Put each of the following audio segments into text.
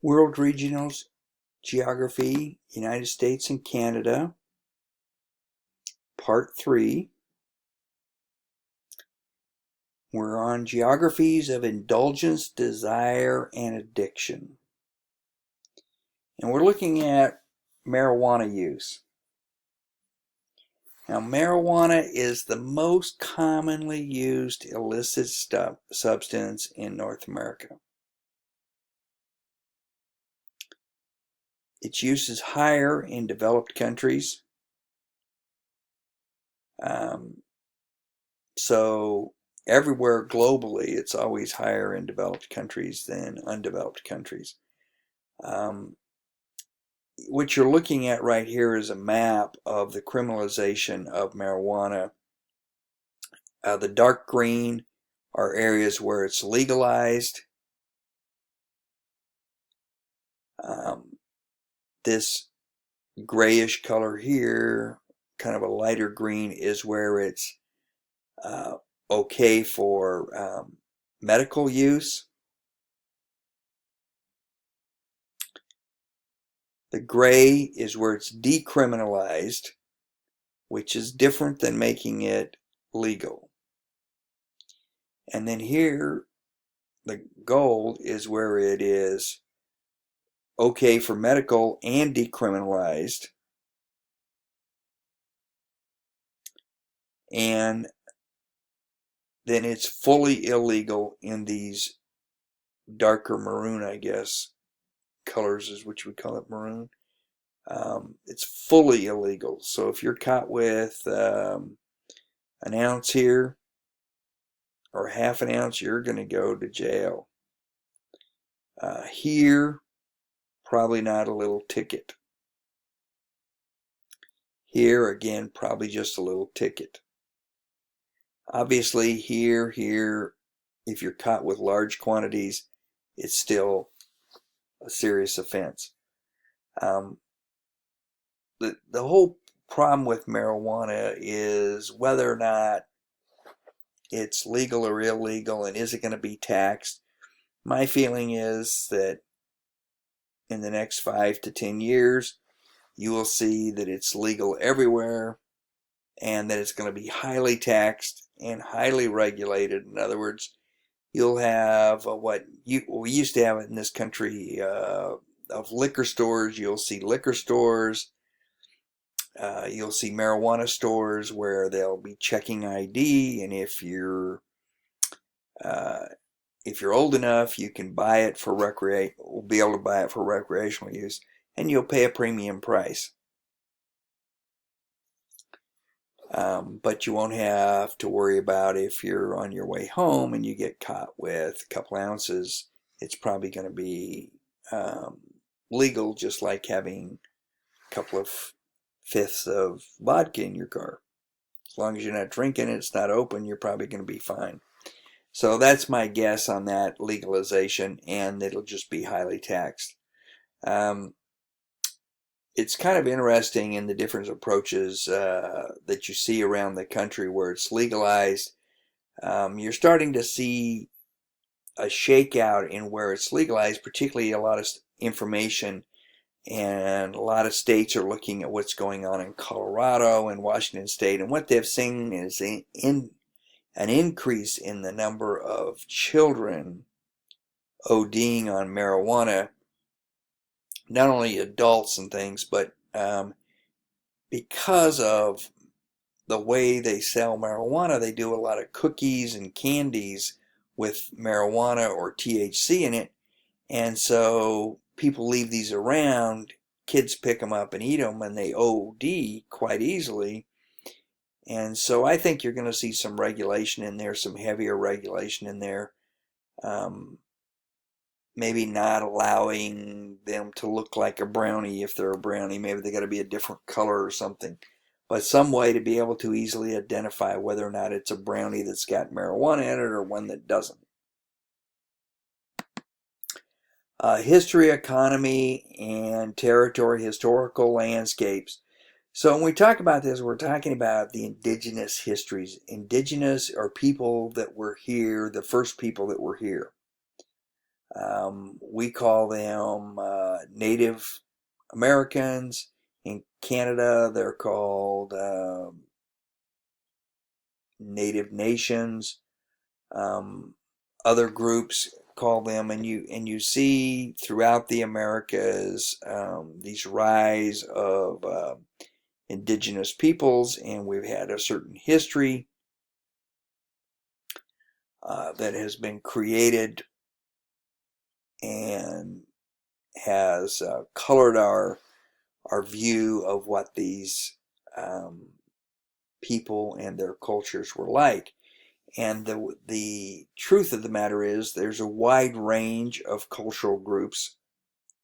World Regionals Geography, United States and Canada, Part 3. We're on Geographies of Indulgence, Desire, and Addiction. And we're looking at marijuana use. Now, marijuana is the most commonly used illicit substance in North America. Its use is higher in developed countries. So everywhere globally, it's always higher in developed countries than undeveloped countries. What you're looking at right here is a map of the criminalization of marijuana. The dark green are areas where it's legalized. This grayish color here, kind of a lighter green, is where it's okay for medical use. The gray is where it's decriminalized, which is different than making it legal. And then here, the gold is where it is okay for medical and decriminalized. And then it's fully illegal in these darker maroon, I guess, colors is what you would call it, maroon. It's fully illegal. So if you're caught with an ounce here or half an ounce, you're going to go to jail. Here, probably not, a little ticket. Here, again, probably just a little ticket. Obviously, here, if you're caught with large quantities, it's still a serious offense. The whole problem with marijuana is whether or not it's legal or illegal, and is it going to be taxed. My feeling is that in the next 5 to 10 years, you will see that it's legal everywhere and that it's going to be highly taxed and highly regulated. In other words, you'll have what we used to have in this country of liquor stores. You'll see liquor stores. You'll see marijuana stores where they'll be checking ID, and if you're old enough, you can buy it for be able to buy it for recreational use, and you'll pay a premium price. But you won't have to worry about if you're on your way home and you get caught with a couple ounces. It's probably going to be legal, just like having a couple of fifths of vodka in your car. As long as you're not drinking, it's not open, you're probably going to be fine. So that's my guess on that legalization, and it'll just be highly taxed. It's kind of interesting in the different approaches that you see around the country where it's legalized. You're starting to see a shakeout in where it's legalized, particularly a lot of information, and a lot of states are looking at what's going on in Colorado and Washington State, and what they've seen is an increase in the number of children ODing on marijuana. Not only adults and things, but because of the way they sell marijuana, they do a lot of cookies and candies with marijuana or THC in it, and so people leave these around, kids pick them up and eat them, and they OD quite easily. And so I think you're going to see some regulation in there, some heavier regulation in there. Maybe not allowing them to look like a brownie if they're a brownie. Maybe they got to be a different color or something. But some way to be able to easily identify whether or not it's a brownie that's got marijuana in it or one that doesn't. History, economy, and territory, historical landscapes. So when we talk about this, we're talking about the indigenous histories. Indigenous are people that were here, the first people that were here. We call them Native Americans. In Canada, they're called Native Nations. Other groups call them, and you see throughout the Americas these rise of indigenous peoples, and we've had a certain history that has been created and has colored our view of what these people and their cultures were like. And the truth of the matter is there's a wide range of cultural groups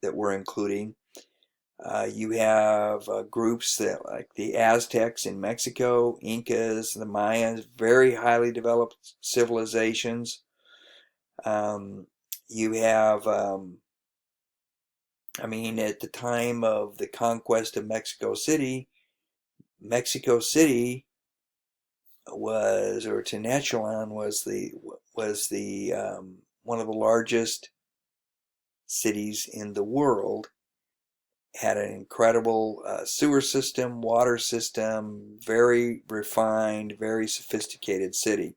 that we're including. You have groups that, like the Aztecs in Mexico, Incas, the Mayans, very highly developed civilizations. You have, I mean, at the time of the conquest of Mexico City was, or Tenochtitlan was the one of the largest cities in the world. Had an incredible sewer system, water system, very refined, very sophisticated city.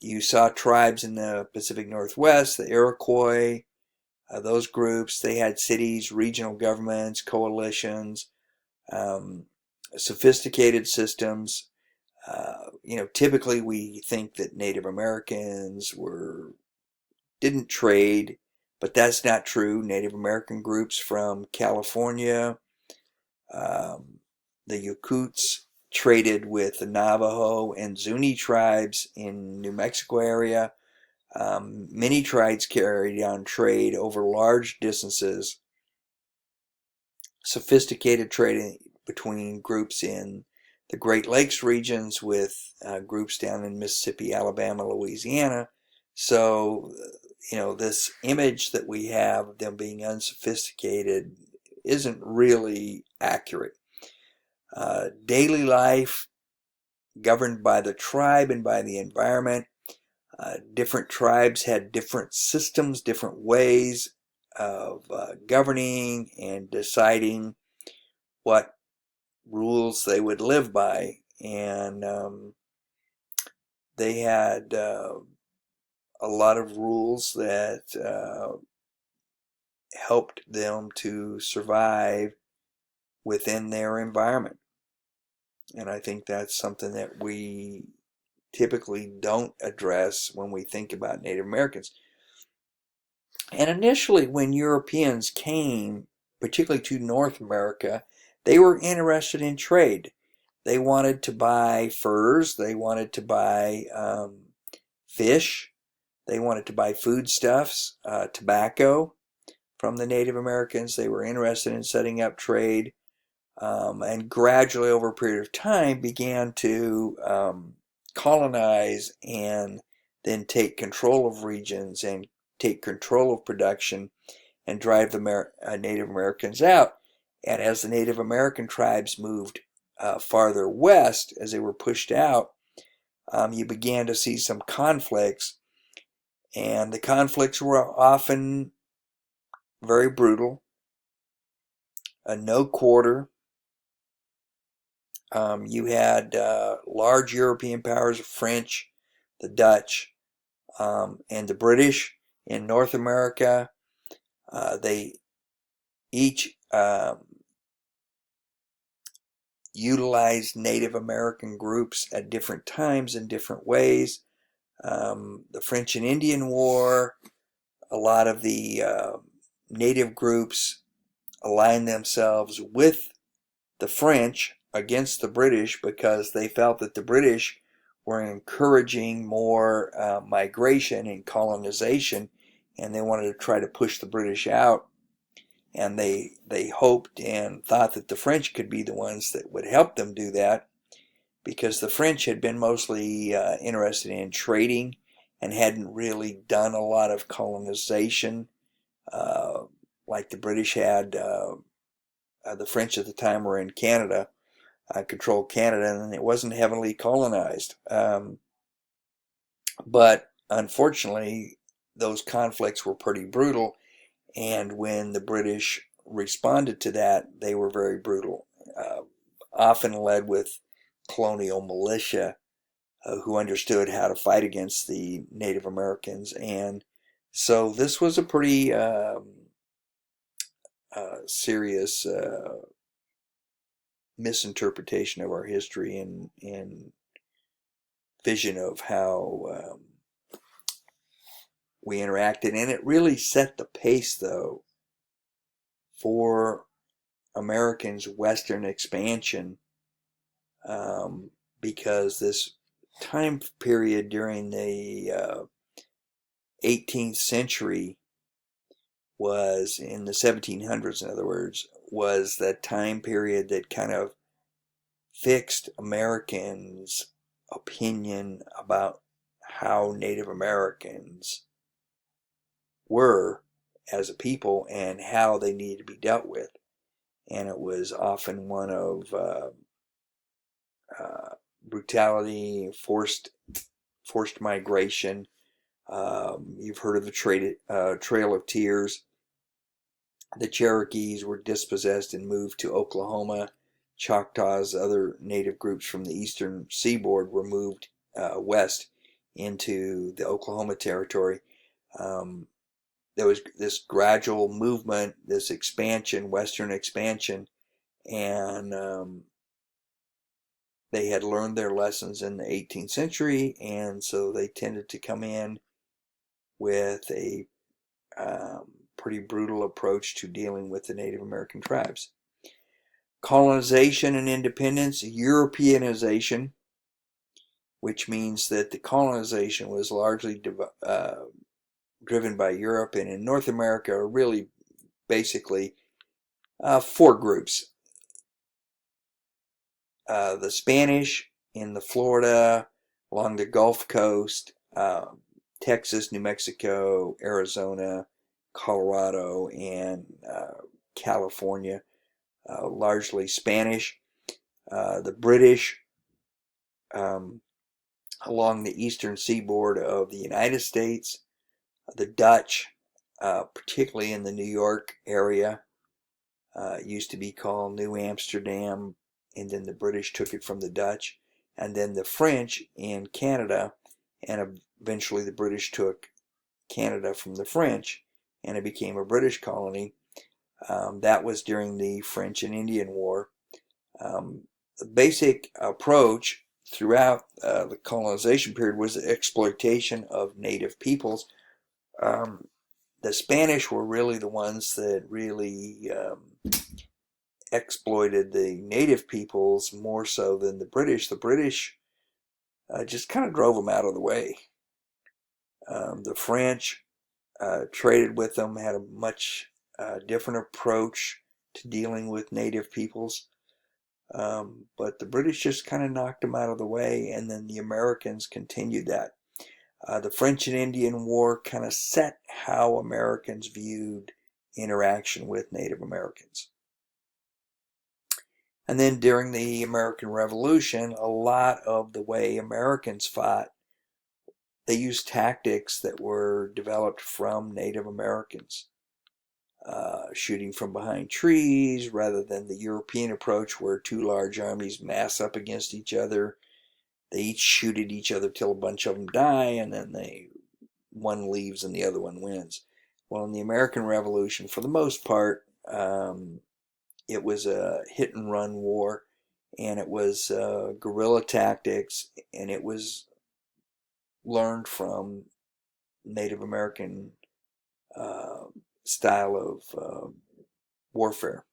You saw tribes in the Pacific Northwest, the Iroquois, those groups. They had cities, regional governments, coalitions, sophisticated systems. Typically we think that Native Americans didn't trade, but that's not true. Native American groups from California, the Yakuts traded with the Navajo and Zuni tribes in New Mexico area. Many tribes carried on trade over large distances. Sophisticated trading between groups in the Great Lakes regions with groups down in Mississippi, Alabama, Louisiana. So, this image that we have of them being unsophisticated isn't really accurate. Daily life governed by the tribe and by the environment. Different tribes had different systems, different ways of governing and deciding what rules they would live by. And they had a lot of rules that helped them to survive within their environment. And I think that's something that we typically don't address when we think about Native Americans. And initially, when Europeans came, particularly to North America, they were interested in trade. They wanted to buy furs, they wanted to buy fish, they wanted to buy foodstuffs, tobacco from the Native Americans. They were interested in setting up trade, and gradually over a period of time began to colonize and then take control of regions and take control of production and drive the Native Americans out. And as the Native American tribes moved farther west, as they were pushed out, you began to see some conflicts. And the conflicts were often very brutal. No quarter. You had large European powers, the French, the Dutch, and the British in North America. They each utilized Native American groups at different times in different ways. The French and Indian War, a lot of the Native groups aligned themselves with the French against the British because they felt that the British were encouraging more migration and colonization, and they wanted to try to push the British out. And they hoped and thought that the French could be the ones that would help them do that, because the French had been mostly interested in trading and hadn't really done a lot of colonization like the British had. The French at the time were in Canada, controlled Canada, and it wasn't heavily colonized. But unfortunately, those conflicts were pretty brutal, and when the British responded to that, they were very brutal, often led with colonial militia who understood how to fight against the Native Americans. And so this was a pretty serious misinterpretation of our history and vision of how we interacted. And it really set the pace, though, for Americans' Western expansion, because this time period during the 18th century was, in the 1700s, in other words, was that time period that kind of fixed Americans' opinion about how Native Americans were as a people and how they needed to be dealt with. And it was often one of brutality, forced migration. You've heard of the Trail of Tears. The Cherokees were dispossessed and moved to Oklahoma. Choctaws, other native groups from the eastern seaboard, were moved west into the Oklahoma Territory. There was this gradual movement, this expansion, western expansion, and they had learned their lessons in the 18th century, and so they tended to come in with a pretty brutal approach to dealing with the Native American tribes. Colonization and independence, Europeanization, which means that the colonization was largely driven by Europe, and in North America are really basically four groups. The Spanish in the Florida, along the Gulf Coast, Texas, New Mexico, Arizona, Colorado, and California, largely Spanish. The British along the eastern seaboard of the United States. The Dutch, particularly in the New York area, used to be called New Amsterdam, and then the British took it from the Dutch. And then the French in Canada, and eventually the British took Canada from the French, and it became a British colony. That was during the French and Indian War. The basic approach throughout the colonization period was the exploitation of native peoples. The Spanish were really the ones that really exploited the native peoples more so than the British. The British just kind of drove them out of the way. The French traded with them, had a much different approach to dealing with native peoples. But the British just kind of knocked them out of the way, and then the Americans continued that. The French and Indian War kind of set how Americans viewed interaction with Native Americans. And then during the American Revolution, a lot of the way Americans fought, they used tactics that were developed from Native Americans. Shooting from behind trees rather than the European approach where two large armies mass up against each other. They each shoot at each other till a bunch of them die, and then one leaves and the other one wins. Well, in the American Revolution, for the most part, it was a hit and run war, and it was guerrilla tactics, and it was learned from Native American style of warfare.